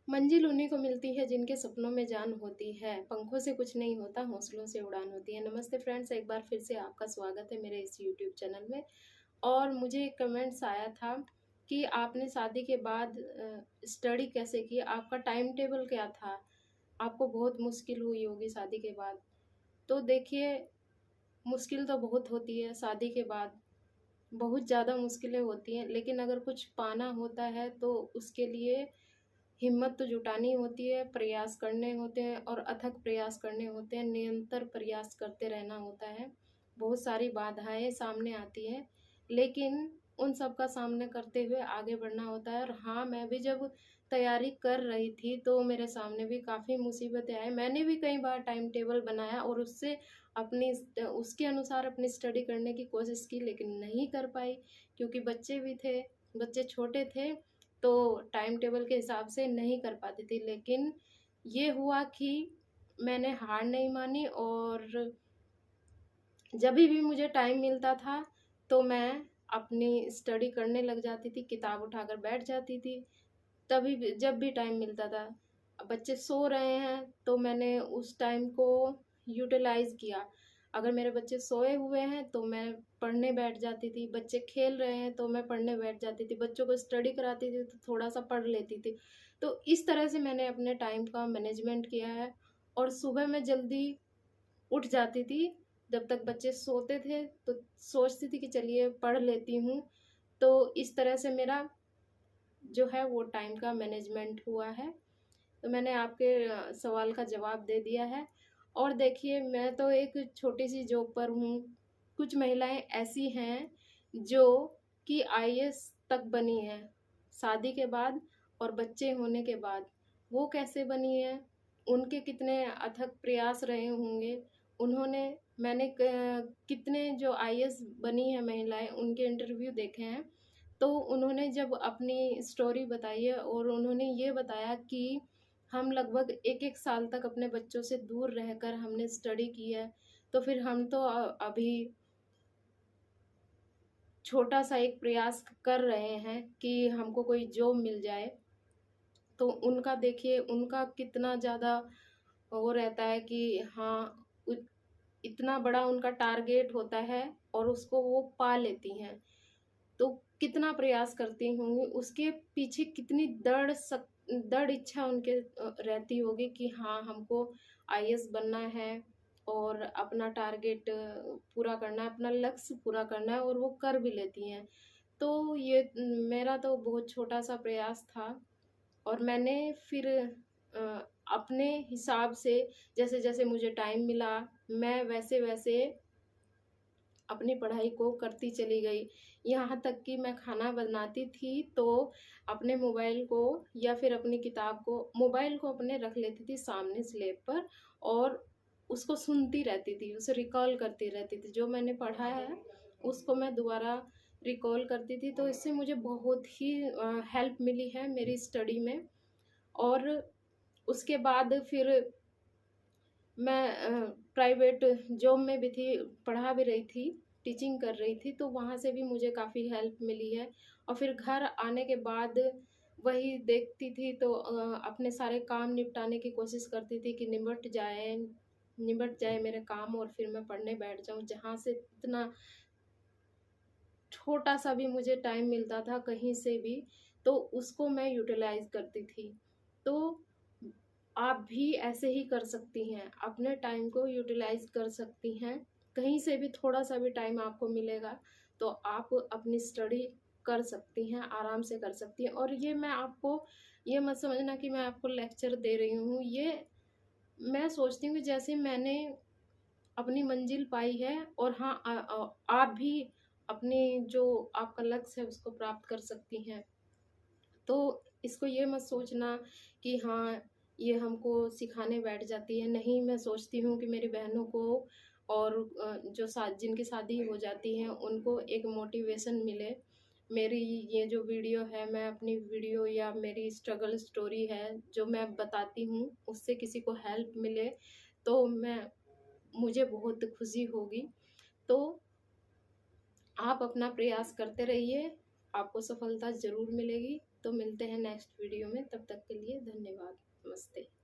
मंजिल उन्हीं को मिलती है जिनके सपनों में जान होती है। पंखों से कुछ नहीं होता, हौसलों से उड़ान होती है। नमस्ते फ्रेंड्स, एक बार फिर से आपका स्वागत है मेरे इस यूट्यूब चैनल में। और मुझे एक कमेंट्स आया था कि आपने शादी के बाद स्टडी कैसे की, आपका टाइम टेबल क्या था, आपको बहुत मुश्किल हुई होगी शादी के बाद। तो देखिए, मुश्किल तो बहुत होती है शादी के बाद, बहुत ज़्यादा मुश्किलें होती हैं, लेकिन अगर कुछ पाना होता है तो उसके लिए हिम्मत तो जुटानी होती है, प्रयास करने होते हैं और अथक प्रयास करने होते हैं, निरंतर प्रयास करते रहना होता है। बहुत सारी बाधाएँ सामने आती हैं, लेकिन उन सब का सामना करते हुए आगे बढ़ना होता है। और हाँ, मैं भी जब तैयारी कर रही थी तो मेरे सामने भी काफ़ी मुसीबतें आई। मैंने भी कई बार टाइम टेबल बनाया और उससे उसके अनुसार अपनी स्टडी करने की कोशिश की, लेकिन नहीं कर पाई क्योंकि बच्चे भी थे, बच्चे छोटे थे, तो टाइम टेबल के हिसाब से नहीं कर पाती थी। लेकिन ये हुआ कि मैंने हार नहीं मानी और जभी भी मुझे टाइम मिलता था तो मैं अपनी स्टडी करने लग जाती थी, किताब उठाकर बैठ जाती थी। तभी भी जब भी टाइम मिलता था, बच्चे सो रहे हैं तो मैंने उस टाइम को यूटिलाइज़ किया। अगर मेरे बच्चे सोए हुए हैं तो मैं पढ़ने बैठ जाती थी, बच्चे खेल रहे हैं तो मैं पढ़ने बैठ जाती थी, बच्चों को स्टडी कराती थी तो थोड़ा-सा पढ़ लेती थी। तो इस तरह से मैंने अपने टाइम का मैनेजमेंट किया है और सुबह मैं जल्दी उठ जाती थी। जब तक बच्चे सोते थे तो सोचती थी कि चलिए पढ़ लेती हूँ। तो इस तरह से मेरा जो है वो टाइम का मैनेजमेंट हुआ है। तो मैंने आपके सवाल का जवाब दे दिया है। और देखिए, मैं तो एक छोटी-सी जॉब पर हूँ। कुछ महिलाएँ ऐसी हैं जो कि आईएएस तक बनी हैं, शादी के बाद और बच्चे होने के बाद। वो कैसे बनी हैं? उनके कितने अथक प्रयास रहे होंगे। उन्होंने मैंने क कितने जो आईएएस बनी हैं महिलाएँ, उनके इंटरव्यू देखे हैं। तो उन्होंने जब अपनी स्टोरी बताई है और उन्होंने ये बताया कि हम लगभग 1-1 साल तक अपने बच्चों से दूर रहकर हमने स्टडी की है, तो फिर हम तो अभी छोटा-सा एक प्रयास कर रहे हैं कि हमको कोई जॉब मिल जाए। तो उनका देखिए, उनका कितना ज़्यादा वो रहता है कि हाँ, उ इतना बड़ा उनका टारगेट होता है और उसको वो पा लेती हैं। तो कितना प्रयास करती होंगी, उसके पीछे कितनी दृढ़ इच्छा उनके रहती होगी कि हाँ, हमको आईएएस बनना है और अपना टारगेट पूरा करना है, अपना लक्ष्य पूरा करना है और वो कर भी लेती हैं। तो ये मेरा तो बहुत छोटा-सा प्रयास था और मैंने फिर अपने हिसाब से जैसे-जैसे मुझे टाइम मिला, मैं वैसे-वैसे अपनी पढ़ाई को करती चली गई। यहाँ तक कि मैं खाना बनाती थी तो अपने मोबाइल को या फिर अपनी किताब को मोबाइल को अपने रख लेती थी सामने स्लेब पर और उसको सुनती रहती थी, उसे रिकॉल करती रहती थी। जो मैंने पढ़ा है उसको मैं दोबारा रिकॉल करती थी, तो इससे मुझे बहुत ही हेल्प मिली है मेरी स्टडी में। और उसके बाद फिर मैं प्राइवेट जॉब में भी थी, पढ़ा भी रही थी, टीचिंग कर रही थी, तो वहाँ से भी मुझे काफ़ी हेल्प मिली है। और फिर घर आने के बाद वही देखती थी तो अपने सारे काम निपटाने की कोशिश करती थी कि निपट जाए मेरे काम और फिर मैं पढ़ने बैठ जाऊँ। जहाँ से इतना छोटा-सा भी मुझे टाइम मिलता था कहीं से भी, तो उसको मैं यूटिलाइज़ करती थी। तो आप भी ऐसे ही कर सकती हैं, अपने टाइम को यूटिलाइज़ कर सकती हैं। कहीं से भी थोड़ा-सा भी टाइम आपको मिलेगा, तो आप अपनी स्टडी कर सकती हैं, आराम से कर सकती हैं। और ये मैं आपको ये मत समझना कि मैं आपको लेक्चर दे रही हूँ, ये मैं सोचती हूँ कि जैसे मैंने अपनी मंजिल पाई है और हाँ, आप भी अपनी जो आपका लक्ष्य है उसको प्राप्त कर सकती हैं। तो इसको ये मत सोचना कि हाँ, ये हमको सिखाने बैठ जाती है। नहीं, मैं सोचती हूँ कि मेरी बहनों को और जो जिनकी शादी हो जाती है उनको एक मोटिवेशन मिले। मेरी ये जो वीडियो है, मैं अपनी वीडियो या मेरी स्ट्रगल स्टोरी है जो मैं बताती हूँ, उससे किसी को हेल्प मिले तो मुझे बहुत खुशी होगी। तो आप अपना प्रयास करते रहिए, आपको सफलता ज़रूर मिलेगी। तो मिलते हैं नेक्स्ट वीडियो में, तब तक के लिए धन्यवाद। नमस्ते।